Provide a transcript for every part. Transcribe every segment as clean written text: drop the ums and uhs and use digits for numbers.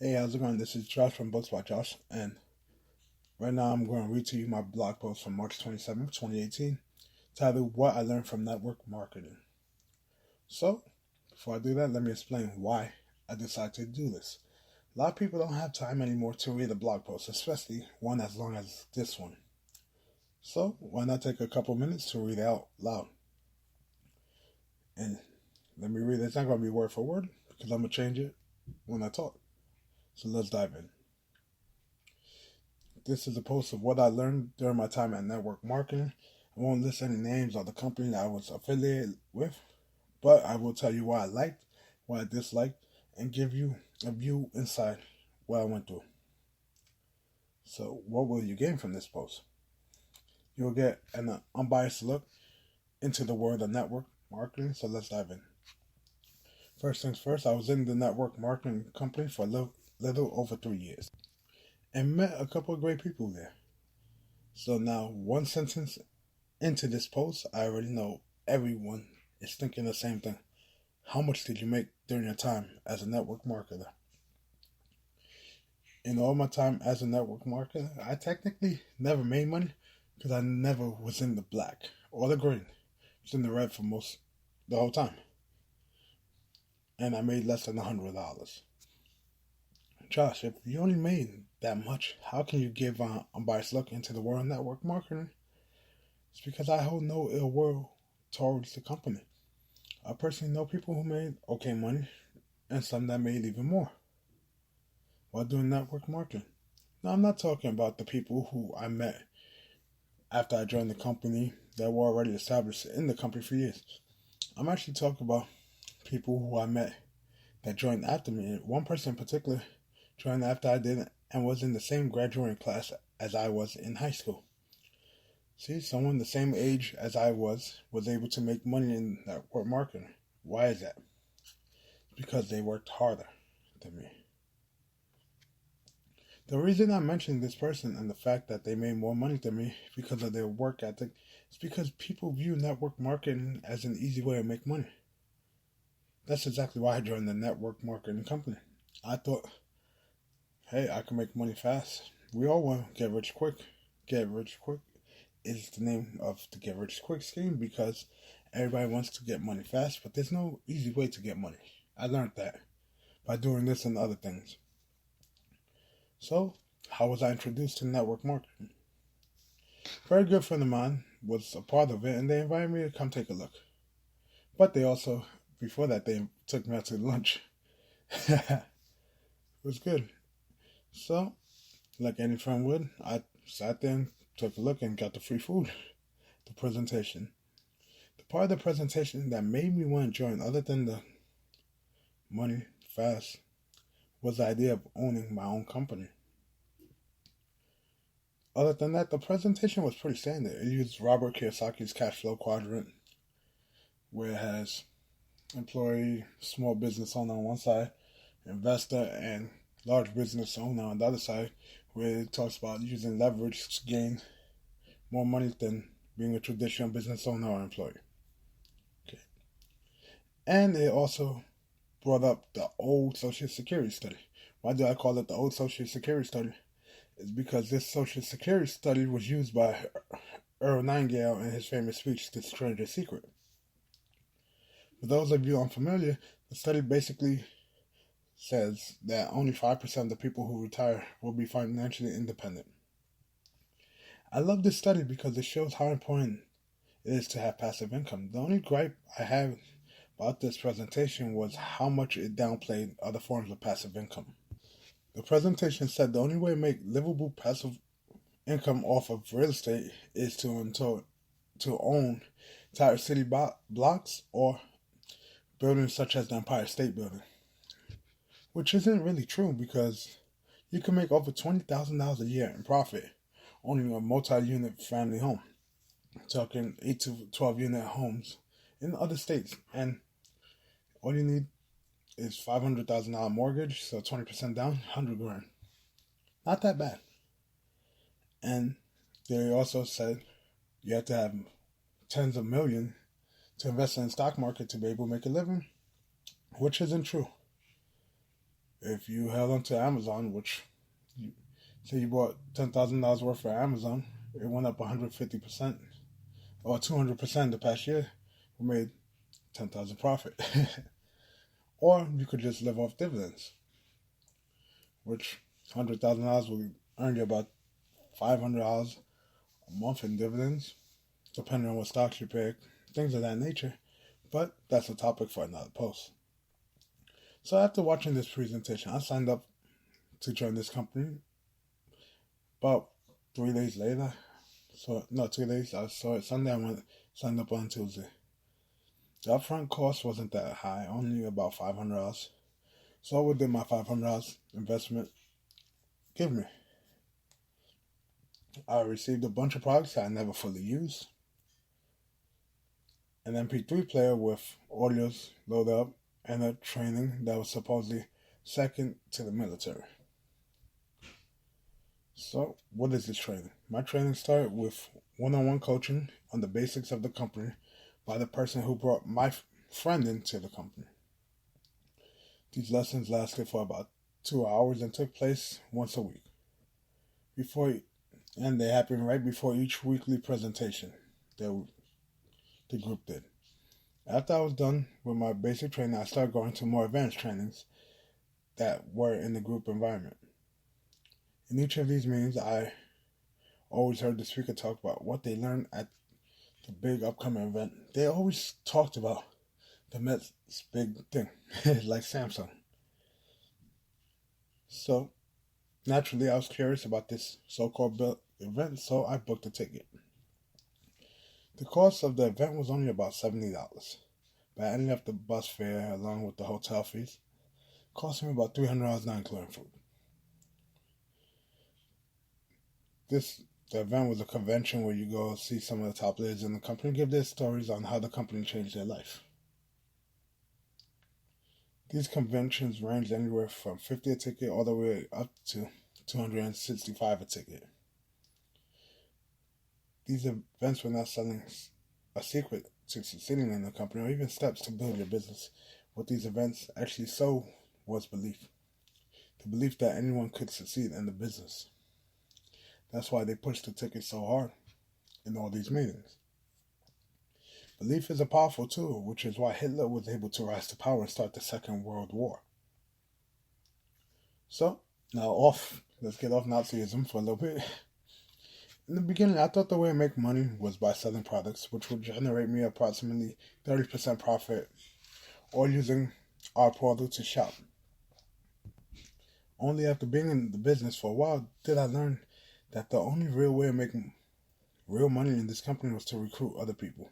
Hey, how's it going? This is Josh from Books by Josh, and right now I'm going to read to you my blog post from March 27th, 2018, titled What I Learned from Network Marketing. So, before I do that, let me explain why I decided to do this. A lot of people don't have time anymore to read a blog post, especially one as long as this one. So, why not take a couple minutes to read out loud? And let me read it. It's not going to be word for word because I'm going to change it when I talk. So, let's dive in. This is a post of what I learned during my time at network marketing. I won't list any names of the company that I was affiliated with, but I will tell you what I liked, what I disliked, and give you a view inside what I went through. So, what will you gain from this post? You'll get an unbiased look into the world of network marketing. So, let's dive in. First things first, I was in the network marketing company for a little over 3 years and met a couple of great people there. So, now one sentence into this post, I already know everyone is thinking the same thing. How much did you make during your time as a network marketer? In all my time as a network marketer, I technically never made money because I never was in the black or the green. I was in the red for the whole time. And I made less than $100. Josh, if you only made that much, how can you give an unbiased look into the world of network marketing? It's because I hold no ill will towards the company. I personally know people who made okay money and some that made even more while doing network marketing. Now, I'm not talking about the people who I met after I joined the company that were already established in the company for years. I'm actually talking about people who I met that joined after me. And one person in particular joined after I did and was in the same graduating class as I was in high school. See, someone the same age as I was able to make money in network marketing. Why is that? Because they worked harder than me. The reason I mentioned this person and the fact that they made more money than me because of their work ethic is because people view network marketing as an easy way to make money. That's exactly why I joined the network marketing company. I thought, hey, I can make money fast. We all want to get rich quick. Get rich quick is the name of the Get Rich Quick scheme because everybody wants to get money fast, but there's no easy way to get money. I learned that by doing this and other things. So, how was I introduced to network marketing? A very good friend of mine was a part of it, and they invited me to come take a look. But they also, before that, they took me out to lunch. It was good. So, like any friend would, I sat there and took a look and got the free food, the presentation. The part of the presentation that made me want to join, other than the money fast, was the idea of owning my own company. Other than that, the presentation was pretty standard. It used Robert Kiyosaki's cash flow quadrant, where it has employee, small business owner on one side, investor, and large business owner on the other side, where it talks about using leverage to gain more money than being a traditional business owner or employee. Okay. And it also brought up the old Social Security study. Why do I call it the old Social Security study? It's because this Social Security study was used by Earl Nightingale in his famous speech, The Stranger's Secret. For those of you unfamiliar, the study basically says that only 5% of the people who retire will be financially independent. I love this study because it shows how important it is to have passive income. The only gripe I have about this presentation was how much it downplayed other forms of passive income. The presentation said the only way to make livable passive income off of real estate is to own entire city blocks or buildings such as the Empire State Building. Which isn't really true because you can make over $20,000 a year in profit owning a multi-unit family home. I'm talking 8 to 12 unit homes in other states. And all you need is $500,000 mortgage, so 20% down, $100,000. Not that bad. And they also said you have to have tens of millions to invest in the stock market to be able to make a living, which isn't true. If you held onto Amazon, which you say you bought $10,000 worth for Amazon, it went up 150% or 200% the past year, we made 10,000 profit. Or you could just live off dividends, which $100,000 will earn you about $500 a month in dividends, depending on what stocks you pick, things of that nature. But that's a topic for another post. So after watching this presentation, I signed up to join this company. About 3 days later, 2 days. I saw it Sunday. Signed up on Tuesday. The upfront cost wasn't that high, only about $500. So what did my $500 investment give me? I received a bunch of products that I never fully used. An MP3 player with audios loaded up, and a training that was supposedly second to the military. So, what is this training? My training started with one-on-one coaching on the basics of the company by the person who brought my friend into the company. These lessons lasted for about 2 hours and took place once a week. And they happened right before each weekly presentation that the group did. After I was done with my basic training, I started going to more advanced trainings that were in the group environment. In each of these meetings, I always heard the speaker talk about what they learned at the big upcoming event. They always talked about the next big thing, like Samsung. So, naturally, I was curious about this so-called event, so I booked a ticket. The cost of the event was only about $70, but I ended up the bus fare along with the hotel fees, costing me about $300 not including food. The event was a convention where you go see some of the top leaders in the company give their stories on how the company changed their life. These conventions ranged anywhere from $50 a ticket all the way up to $265 a ticket. These events were not selling a secret to succeeding in the company or even steps to build your business. What these events actually sold was belief. The belief that anyone could succeed in the business. That's why they pushed the ticket so hard in all these meetings. Belief is a powerful tool, which is why Hitler was able to rise to power and start the Second World War. So, let's get off Nazism for a little bit. In the beginning, I thought the way to make money was by selling products, which would generate me approximately 30% profit, or using our portal to shop. Only after being in the business for a while did I learn that the only real way of making real money in this company was to recruit other people.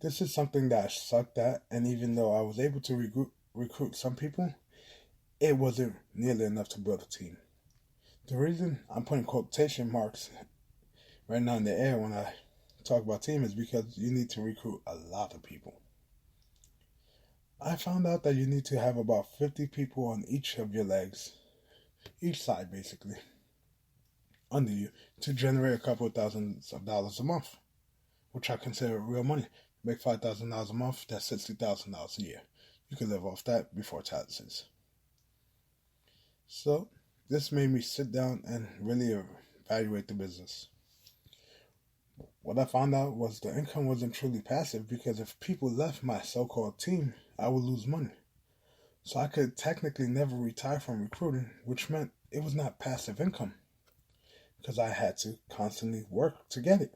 This is something that I sucked at, and even though I was able to recruit some people, it wasn't nearly enough to build a team. The reason I'm putting quotation marks right now in the air when I talk about team is because you need to recruit a lot of people. I found out that you need to have about 50 people on each of your legs, each side basically, under you to generate a couple of thousands of dollars a month, which I consider real money. Make $5,000 a month, that's $60,000 a year. You can live off that before taxes. So, this made me sit down and really evaluate the business. What I found out was the income wasn't truly passive because if people left my so-called team, I would lose money. So I could technically never retire from recruiting, which meant it was not passive income because I had to constantly work to get it.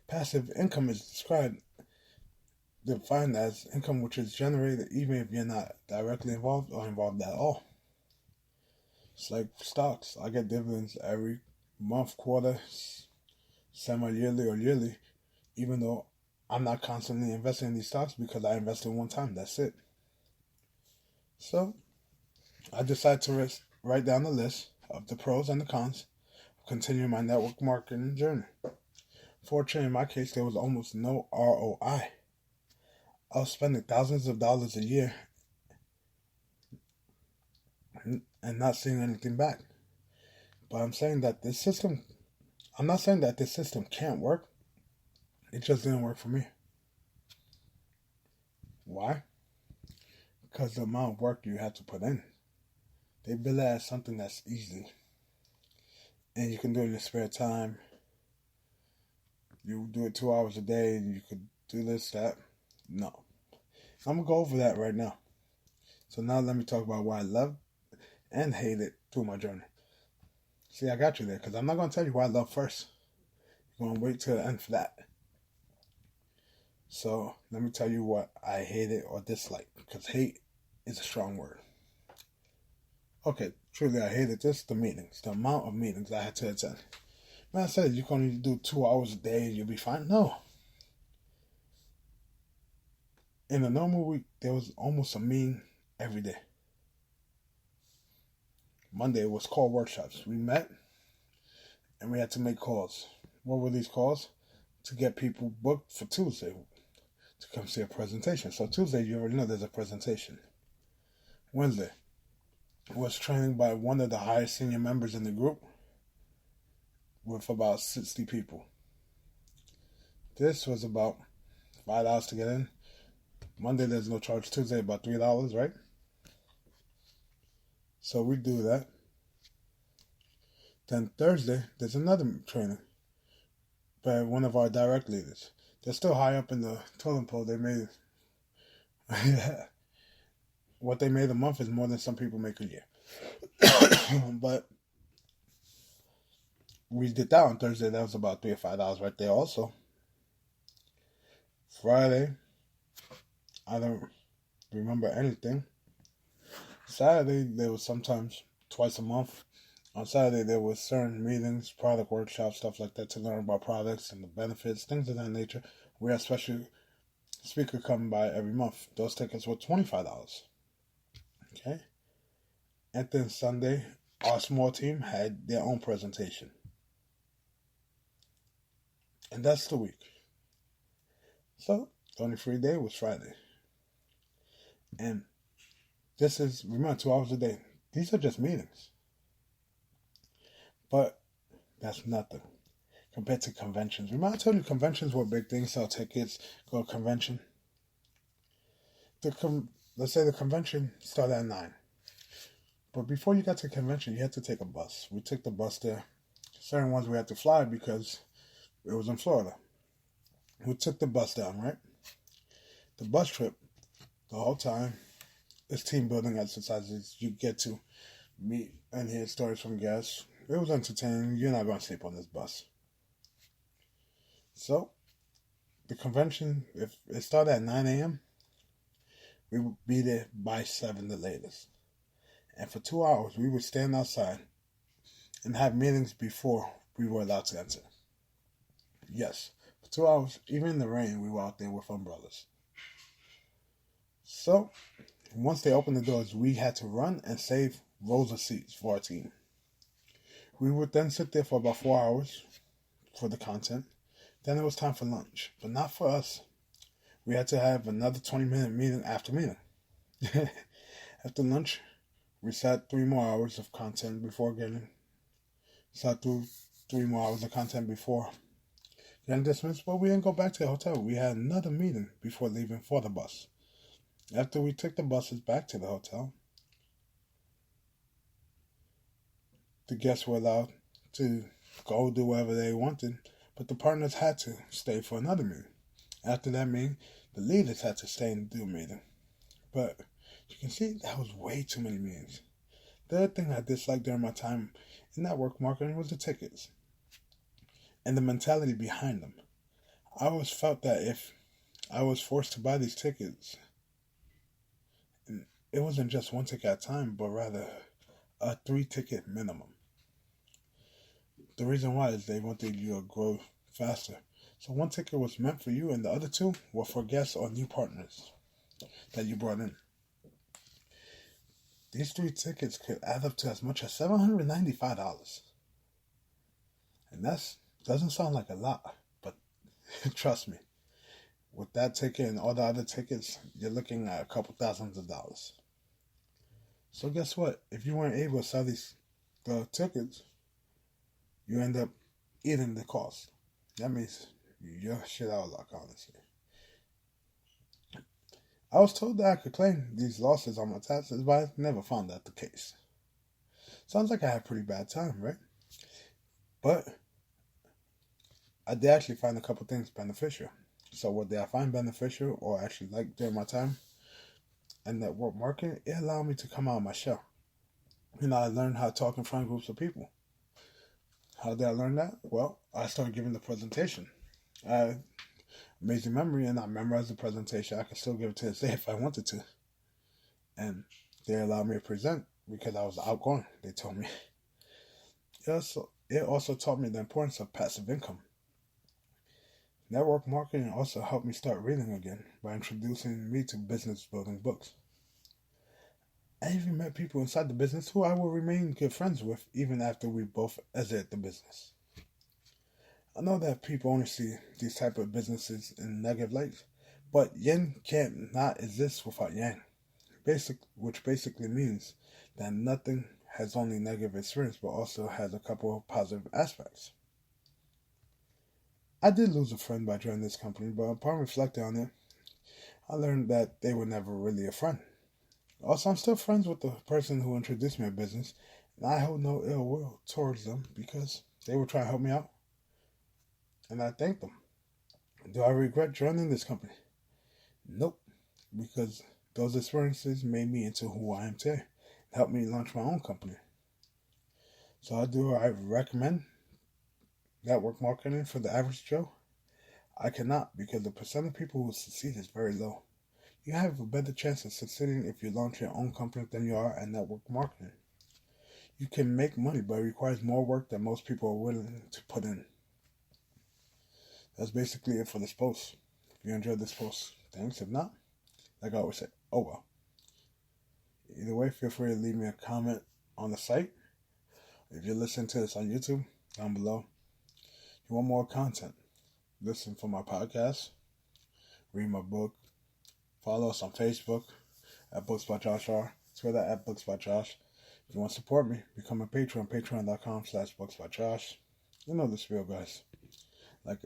Passive income is defined as income which is generated even if you're not directly involved or involved at all. It's like stocks. I get dividends every month, quarter, semi-yearly or yearly, even though I'm not constantly investing in these stocks because I invested one time. That's it. So I decided to write down the list of the pros and the cons of continuing my network marketing journey. Fortunately, in my case, there was almost no ROI. I was spending thousands of dollars a year and not seeing anything back. But I'm not saying that this system can't work. It just didn't work for me. Why? because the amount of work you have to put in. They bill it as something that's easy, and you can do it in your spare time. You do it 2 hours a day, and you could do this, that. No. I'm going to go over that right now. So now let me talk about why I love and hate it through my journey. See, I got you there, because I'm not going to tell you why I love first. You're going to wait till the end for that. So let me tell you what I hated or dislike, because hate is a strong word. Okay, truly I hated this, the meetings, the amount of meetings I had to attend. Man, I said you can only do 2 hours a day and you'll be fine. No. In a normal week, there was almost a meeting every day. Monday was call workshops. We met and we had to make calls. What were these calls? To get people booked for Tuesday to come see a presentation. So Tuesday, you already know there's a presentation. Wednesday was training by one of the highest senior members in the group with about 60 people. This was about $5 to get in. Monday, there's no charge. Tuesday, about $3, right? So we do that. Then Thursday, there's another training by one of our direct leaders. They're still high up in the totem pole. They made what they made a month is more than some people make a year. But we did that on Thursday. That was about $3 or $5 right there also. Friday, I don't remember anything. Saturday, there was sometimes twice a month. On Saturday, there was certain meetings, product workshops, stuff like that to learn about products and the benefits, things of that nature. We had a special speaker coming by every month. Those tickets were $25. Okay? And then Sunday, our small team had their own presentation. And that's the week. So, the only free day was Friday. And this is, remember, 2 hours a day. These are just meetings. But that's nothing compared to conventions. Remember I told you conventions were a big thing, sell tickets, go to convention. Let's say the convention started at 9. But before you got to convention, you had to take a bus. We took the bus there. Certain ones we had to fly because it was in Florida. We took the bus down, right? The bus trip, the whole time, is team building exercises. You get to meet and hear stories from guests. It was entertaining. You're not going to sleep on this bus. So, the convention, if it started at 9 a.m., we would be there by 7 the latest. And for 2 hours, we would stand outside and have meetings before we were allowed to enter. Yes, for 2 hours, even in the rain, we were out there with umbrellas. So, once they opened the doors, we had to run and save rows of seats for our team. We would then sit there for about 4 hours for the content. Then it was time for lunch, but not for us. We had to have another 20-minute meeting after meeting. After lunch, we sat 3 more hours of content before getting... Sat through 3 more hours of content before getting dismissed, but we didn't go back to the hotel. We had another meeting before leaving for the bus. After we took the buses back to the hotel, the guests were allowed to go do whatever they wanted, but the partners had to stay for another meeting. After that meeting, the leaders had to stay and do a meeting. But you can see that was way too many meetings. The other thing I disliked during my time in network marketing was the tickets and the mentality behind them. I always felt that if I was forced to buy these tickets, it wasn't just one ticket at a time, but rather a 3-ticket minimum. The reason why is they wanted you to grow faster. So 1 ticket was meant for you and the other 2 were for guests or new partners that you brought in. These 3 tickets could add up to as much as $795. And that doesn't sound like a lot, but trust me, with that ticket and all the other tickets, you're looking at a couple thousands of dollars. So guess what? If you weren't able to sell the tickets, you end up eating the cost. That means you're shit out of luck, honestly. I was told that I could claim these losses on my taxes, but I never found that the case. Sounds like I had a pretty bad time, right? But I did actually find a couple things beneficial. So what did I find beneficial or actually like during my time in network marketing? It allowed me to come out of my shell. I learned how to talk in front of groups of people. How did I learn that? Well, I started giving the presentation. I had amazing memory, and I memorized the presentation. I could still give it to this day if I wanted to. And they allowed me to present because I was outgoing, they told me. It also taught me the importance of passive income. Network marketing also helped me start reading again by introducing me to business building books. I even met people inside the business who I will remain good friends with even after we both exit the business. I know that people only see these type of businesses in negative lights, but yin can't not exist without yang. Which basically means that nothing has only negative experience, but also has a couple of positive aspects. I did lose a friend by joining this company, but upon reflecting on it, I learned that they were never really a friend. Also, I'm still friends with the person who introduced me to business, and I hold no ill will towards them because they were trying to help me out, and I thank them. Do I regret joining this company? Nope, because those experiences made me into who I am today, helped me launch my own company. So I recommend network marketing for the average Joe? I cannot, because the percent of people who succeed is very low. You have a better chance of succeeding if you launch your own company than you are at network marketing. You can make money, but it requires more work than most people are willing to put in. That's basically it for this post. If you enjoyed this post, thanks. If not, like I always say, oh well. Either way, feel free to leave me a comment on the site. If you're listening to this on YouTube, down below. If you want more content, listen for my podcast, read my book, follow us on Facebook at Books by Josh R, Twitter at Books by Josh. If you want to support me, become a patron, patreon.com/Books by Josh. You know the spiel, guys. Like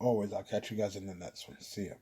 always, I'll catch you guys in the next one. See ya.